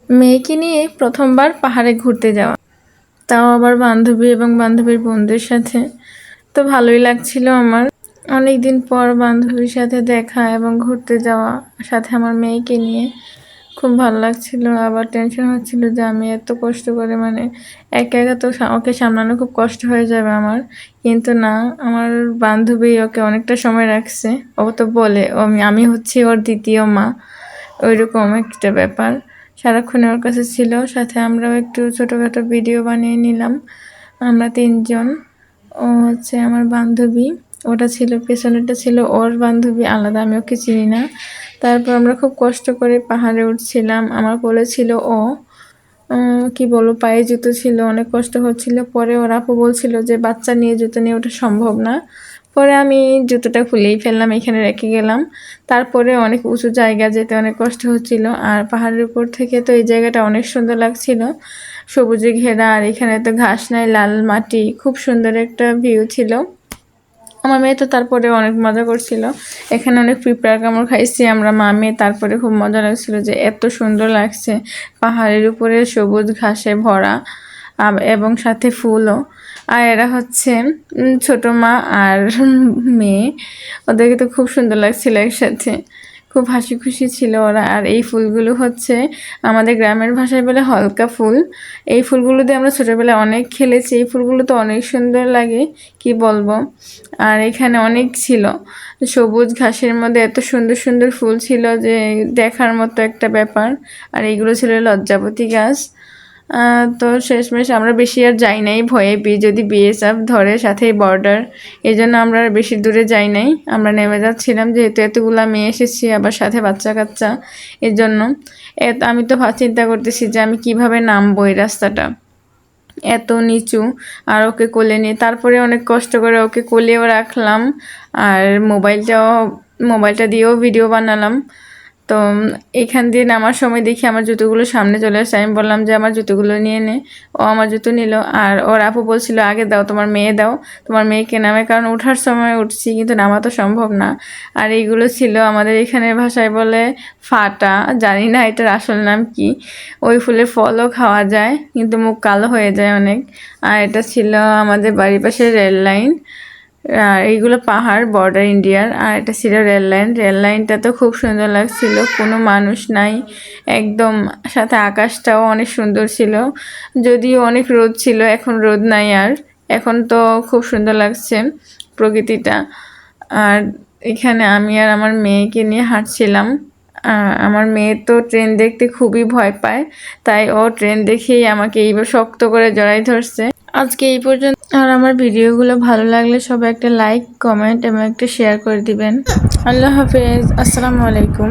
মেয়েকে নিয়ে প্রথমবার পাহাড়ে ঘুরতে যাওয়া, তাও আবার বান্ধবী এবং বান্ধবীর বোনদের সাথে। তো ভালোই লাগছিল আমার। অনেক দিন পর বান্ধবীর সাথে দেখা এবং ঘুরতে যাওয়া, সাথে আমার মেয়েকে নিয়ে খুব ভালো লাগছিল। আবার টেনশন হচ্ছিল যে আমি এত কষ্ট করে একা একা তো ওকে সামলানো খুব কষ্ট হয়ে যাবে আমার। কিন্তু না, আমার বান্ধবী ওকে অনেকটা সময় রাখছে। ও তো বলে আমি হচ্ছি ওর দ্বিতীয় মা, ওইরকম একটা ব্যাপার। সারাক্ষণ ওর কাছে ছিল। সাথে আমরাও একটু ছোটোখাটো ভিডিও বানিয়ে নিলাম, আমরা তিনজন। ও হচ্ছে আমার বান্ধবী, ওটা ছিল পেছনেরটা ছিল ওর বান্ধবী আলাদা, আমি ওকে চিনি না। তারপর আমরা খুব কষ্ট করে পাহাড়ে উঠছিলাম। আমার কোলে ছিল ও, কি বলবো, পায়ে জুতো ছিল, অনেক কষ্ট হচ্ছিল। পরে ওর আপু বলছিল যে বাচ্চা নিয়ে জুতো নিয়ে ওঠা সম্ভব না। পরে আমি জুতোটা খুলেই ফেললাম, এখানে রেখে গেলাম। তারপরে অনেক উঁচু জায়গা, যেতে অনেক কষ্ট হচ্ছিল। আর পাহাড়ের উপর থেকে তো এই জায়গাটা অনেক সুন্দর লাগছিল, সবুজে ঘেরা। আর এখানে তো ঘাস নাই, লাল মাটি, খুব সুন্দর একটা ভিউ ছিল। আমার মেয়ে তো তারপরে অনেক মজা করছিল। এখানে অনেক পিঁপড়ার কামড় খাইছি আমরা মা মেয়ে। তারপরে খুব মজা লাগছিল যে এত সুন্দর লাগছে, পাহাড়ের উপরে সবুজ ঘাসে ভরা এবং সাথে ফুলও। আর এরা হচ্ছে ছোট মা আর মেয়ে, ওদেরকে তো খুব সুন্দর লাগছিল একসাথে, খুব হাসি খুশি ছিল ওরা। আর এই ফুলগুলো হচ্ছে আমাদের গ্রামের ভাষায় বলে হলকা ফুল। এই ফুলগুলো দিয়ে আমরা ছোটোবেলায় অনেক খেলেছি। এই ফুলগুলো তো অনেক সুন্দর লাগে, কি বলবো। আর এখানে অনেক ছিল, সবুজ ঘাসের মধ্যে এত সুন্দর সুন্দর ফুল ছিল যে দেখার মতো একটা ব্যাপার। আর এইগুলো ছিল লজ্জাপতি গাছ। তো শেষমেশ আমরা বেশি আর যাই নাই, ভয়ে যদি বিএসএফ ধরে, সাথেই বর্ডার, এই জন্য আমরা আর বেশি দূরে যাই নাই। আমরা নেমে যাচ্ছিলাম, যেহেতু এতগুলা মেয়ে এসেছি, আবার সাথে বাচ্চা কাচ্চা, এর জন্য আমি তো চিন্তা করতেছি যে আমি কিভাবে নামবো এই রাস্তাটা, এত নিচু। আর ওকে কোলে নিয়ে তারপরে অনেক কষ্ট করে ওকে কোলেও রাখলাম। আর মোবাইলটা দিয়েও ভিডিও বানালাম। তো এখান দিয়ে নামার সময় দেখি আমার জুতোগুলো সামনে চলে আসে। আমি বললাম যে আমার জুতোগুলো নিয়ে নে। ও আমার জুতো নিল। আর ওর আপু বলছিল আগে দাও, তোমার মেয়ে দাও, তোমার মেয়েকে নামে, কারণ ওঠার সময় উঠছি কিন্তু নামা তো সম্ভব না। আর এইগুলো ছিল আমাদের এখানের ভাষায় বলে ফাটা, জানি না এটার আসল নাম কি। ওই ফুলের ফলও খাওয়া যায়, কিন্তু মুখ কালো হয়ে যায় অনেক। আর এটা ছিল আমাদের বাড়ির পাশে রেল লাইন। আর এইগুলো পাহাড়, বর্ডার ইন্ডিয়ার। আর এটা ছিল রেল লাইন। রেল লাইনটা তো খুব সুন্দর লাগছিল, কোনো মানুষ নাই একদম। সাথে আকাশটাও অনেক সুন্দর ছিল, যদিও অনেক রোদ ছিল, এখন রোদ নাই আর। এখন তো খুব সুন্দর লাগছে প্রকৃতিটা। আর এখানে আমি আর আমার মেয়েকে নিয়ে হাঁটছিলাম। আমার মেয়ে তো ট্রেন দেখতে খুবই ভয় পায়, তাই ও ট্রেন দেখেই আমাকে এইবার শক্ত করে জড়াই ধরছে। আজকে এই পর্যন্ত। আর আমার ভিডিওগুলো ভালো লাগলে সবাই একটা লাইক, কমেন্ট এবং একটা শেয়ার করে দিবেন। আল্লাহ হাফেজ, আসসালামু আলাইকুম।